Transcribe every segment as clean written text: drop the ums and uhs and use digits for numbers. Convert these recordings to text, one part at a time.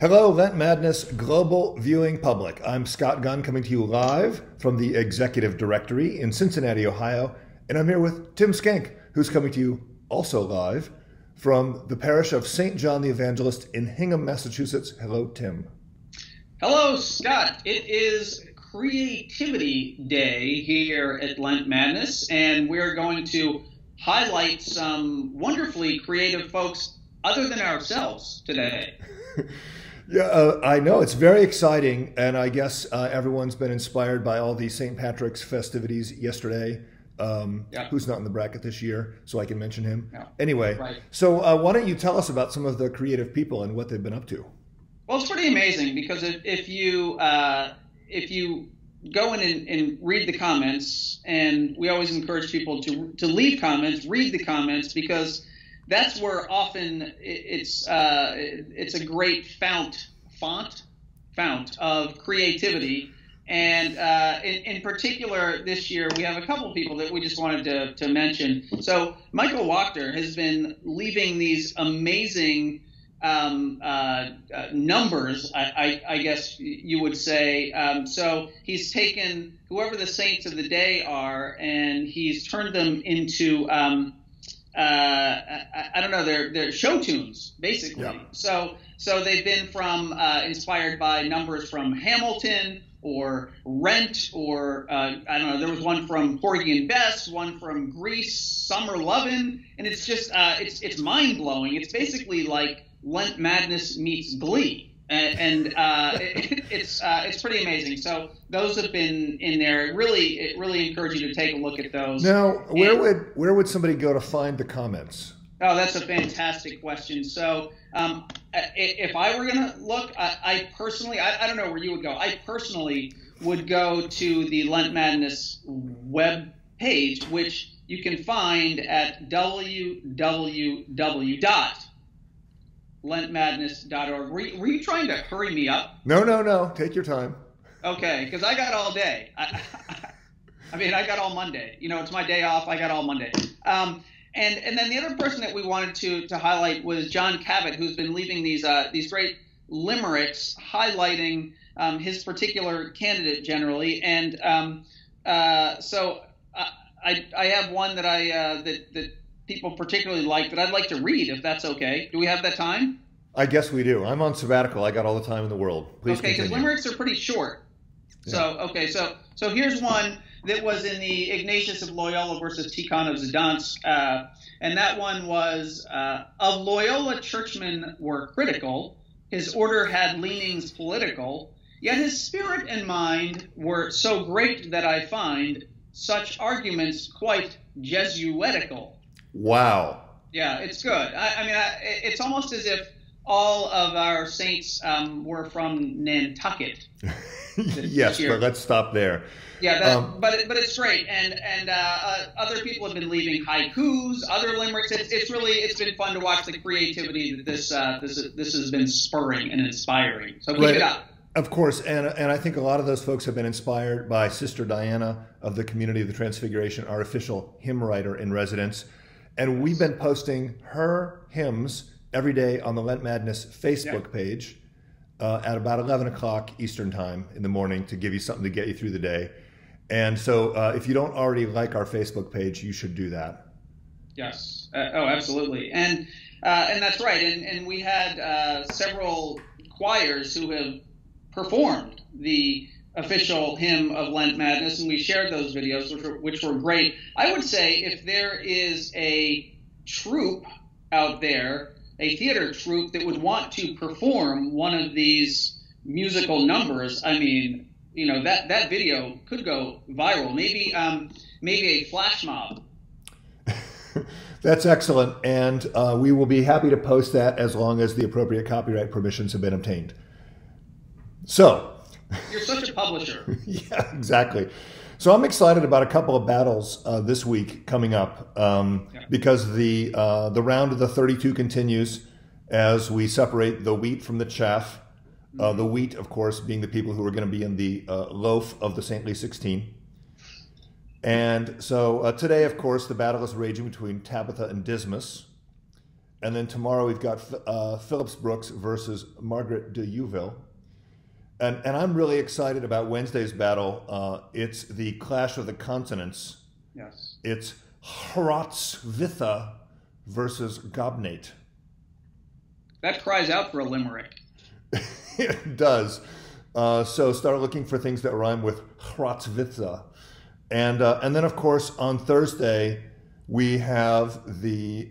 Hello, Lent Madness global viewing public. I'm Scott Gunn coming to you live from the Executive Directory in Cincinnati, Ohio. And I'm here with Tim Schenck, who's coming to you also live from the parish of St. John the Evangelist in Hingham, Massachusetts. Hello, Tim. Hello, Scott. It is Creativity Day here at Lent Madness, and we're going to highlight some wonderfully creative folks other than ourselves today. Yeah, I know. It's very exciting. And I guess everyone's been inspired by all the St. Patrick's festivities yesterday. Who's not in the bracket this year, so I can mention him. Yeah. Anyway, right. So why don't you tell us about some of the creative people and what they've been up to? Well, it's pretty amazing because if you go in and read the comments, and we always encourage people to leave comments, read the comments, because that's where often it's a great fount of creativity. And in particular, this year, we have a couple of people that we just wanted to mention. So Michael Wachter has been leaving these amazing numbers, I guess you would say. So he's taken whoever the saints of the day are, and he's turned them into I don't know, they're show tunes, basically. Yeah. So they've been from inspired by numbers from Hamilton or Rent, or I don't know, there was one from Porgy and Bess, one from Grease, Summer Lovin', and it's just it's mind blowing. It's basically like Lent Madness meets Glee. And it's pretty amazing. So those have been in there. It really encourage you to take a look at those. Now, where would somebody go to find the comments? Oh, that's a fantastic question. So if I were going to look, I personally, I don't know where you would go. I personally would go to the Lent Madness web page, which you can find at www.lentmadness.org. Were you trying to hurry me up? No. Take your time. Okay, because I got all day. I mean, I got all Monday. You know, it's my day off. I got all Monday. And then the other person that we wanted to highlight was John Cavett, who's been leaving these great limericks highlighting his particular candidate generally. And so I have one that that people particularly like that I'd like to read, if that's okay. Do we have that time? I guess we do. I'm on sabbatical. I got all the time in the world. Please continue. Okay, because limericks are pretty short. Yeah. So here's one that was in the Ignatius of Loyola versus Tikhon of Gdansk, and that one was, of Loyola churchmen were critical, his order had leanings political, yet his spirit and mind were so great that I find such arguments quite Jesuitical. Wow. Yeah, it's good. I mean, it's almost as if all of our saints were from Nantucket. Yes, but let's stop there. Yeah, but it's great, and other people have been leaving haikus, other limericks. It's been fun to watch the creativity that this has been spurring and inspiring. So keep it up. Of course, and I think a lot of those folks have been inspired by Sister Diana of the Community of the Transfiguration, our official hymn writer in residence. And we've been posting her hymns every day on the Lent Madness Facebook page at about 11 o'clock Eastern time in the morning to give you something to get you through the day. And so if you don't already like our Facebook page, you should do that. Yes. Oh, absolutely. And that's right. And we had several choirs who have performed the official hymn of Lent Madness, and we shared those videos, which were great. I would say if there is a troupe out there, a theater troupe that would want to perform one of these musical numbers, I mean, you know, that video could go viral. Maybe a flash mob. That's excellent, and we will be happy to post that as long as the appropriate copyright permissions have been obtained. So. You're such a publisher. Yeah, exactly. So I'm excited about a couple of battles this week coming up because the round of the 32 continues as we separate the wheat from the chaff. The wheat, of course, being the people who are going to be in the loaf of the Saintly 16. And so today, of course, the battle is raging between Tabitha and Dismas. And then tomorrow we've got Phillips Brooks versus Margaret de Youville. And I'm really excited about Wednesday's battle. It's the Clash of the Continents. Yes. It's Hrotsvitha versus Gobnate. That cries out for a limerick. It does. So start looking for things that rhyme with Hrotsvitha. And then, of course, on Thursday, we have the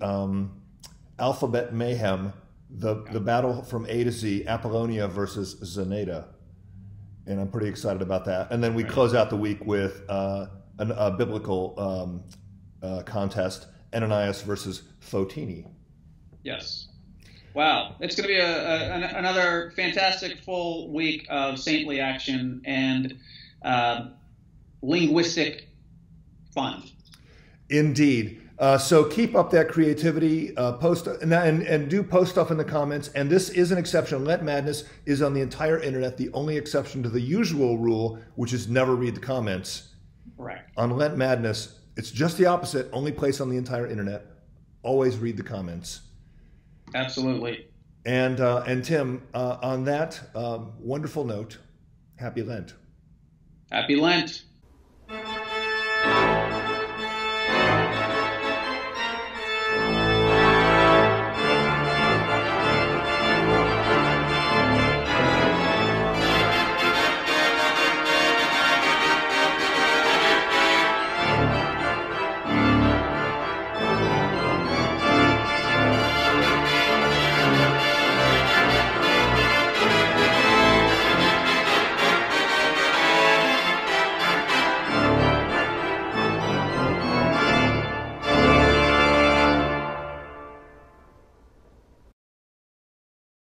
Alphabet Mayhem, the battle from A to Z, Apollonia versus Zenaida. And I'm pretty excited about that. And then we close out the week with a biblical contest, Ananias versus Fotini. Yes. Wow. It's going to be another fantastic full week of saintly action and linguistic fun. Indeed. So keep up that creativity, post and do post stuff in the comments. And this is an exception. Lent Madness is on the entire internet, the only exception to the usual rule, which is never read the comments. Correct. On Lent Madness, it's just the opposite, only place on the entire internet. Always read the comments. Absolutely. And Tim, on that wonderful note, happy Lent. Happy Lent.